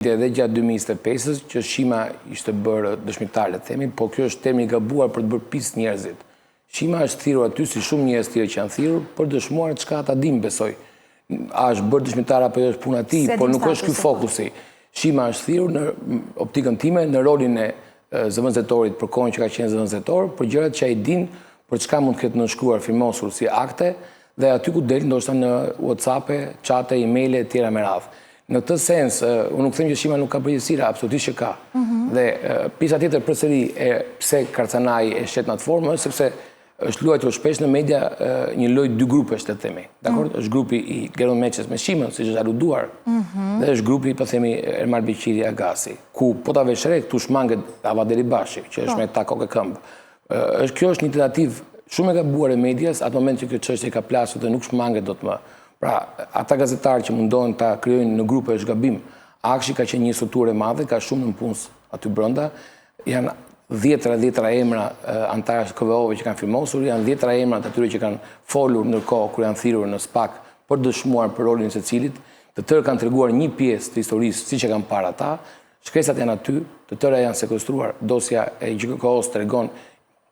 Edhe gjatë 2025-ës që Shima ishte bërë dëshmitar, le të themi, po kjo është termi i gabuar për të bërë pis njerëzit. Shima është thirrur aty si shumë njerëz tjerë që janë thirrur për dëshmuar çka ata dinë, besoj. A është bërë dëshmitar apo jo është puna e tij, por nuk është ky fokusi. Shima është thirrur në optikën time në rolin e zëvendësetorit për kohën që ka qenë zëvendësetor, për gjërat që ai din për çka mund të ketë nënshkruar, firmosur si akte, dhe aty ku del ndoshta në WhatsApp-e, chat-e, email-e etj. Me radhë. Në këtë sens, unë nuk them që Shima nuk ka përgjegjësi, absolutisht që ka. Dhe pjesa tjetër përsëri e pse Karcanai e shet në atë formë, sepse është luajtur shpesh në media një lloj dy grupesh, le të themi. Dakor? Është grupi i Geron Meçes me Shimën, siç është aluduar, dhe është grupi, po themi, Ermal Beqiri Agasi, ku po ta vesh re këtu shmanget Avadeli Bashi, që është me ta kokë këmbë. Kjo është një tentativë shumë e gabuar e medias, atë moment që kjo çështje ka plasur dhe nuk shmanget dot më. Pra, ata gazetarë që mundohen ta krijojnë në grupe është gabim. Akshi ka qenë një strukturë e madhe, ka shumë në punës aty brenda. Janë dhjetra emra antarë KVO-ve që kanë firmosur, janë dhjetra emra të atyre që kanë folur ndërkohë kur janë thirrur në SPAK për dëshmuar për rolin e secilit. Të tërë kanë treguar një pjesë të historisë siç e kanë parë ata. Shkresat janë aty, të tëra janë sekuestruar. Dosja e GJK-s tregon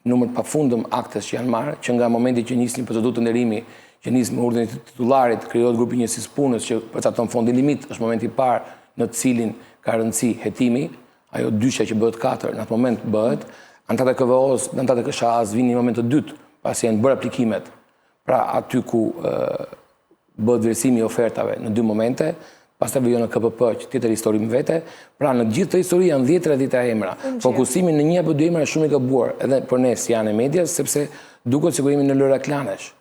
numër të pafundëm aktes që janë marrë, që nga momenti që nisni procedurë të nderimi, që nisë me urdhën e titularit, krijohet grupi njësisë punës që përcakton fondin limit, është momenti i parë në të cilin ka rëndësi hetimi, ajo dyshja që bëhet 4, në atë moment bëhet, anëtarët e KVO-s, anëtarët e KSH-s vinë në moment të dytë, pasi janë bërë aplikimet, pra aty ku bëhet vlerësimi i ofertave në 2 momente, pastaj vijon në KPP, që tjetër histori më vete, pra në gjithë të histori janë 10 emra. Fokusimi në një apo 2 emra është shumë i gabuar, edhe për ne si janë e medias, sepse duket sigurisht në lëra klanesh.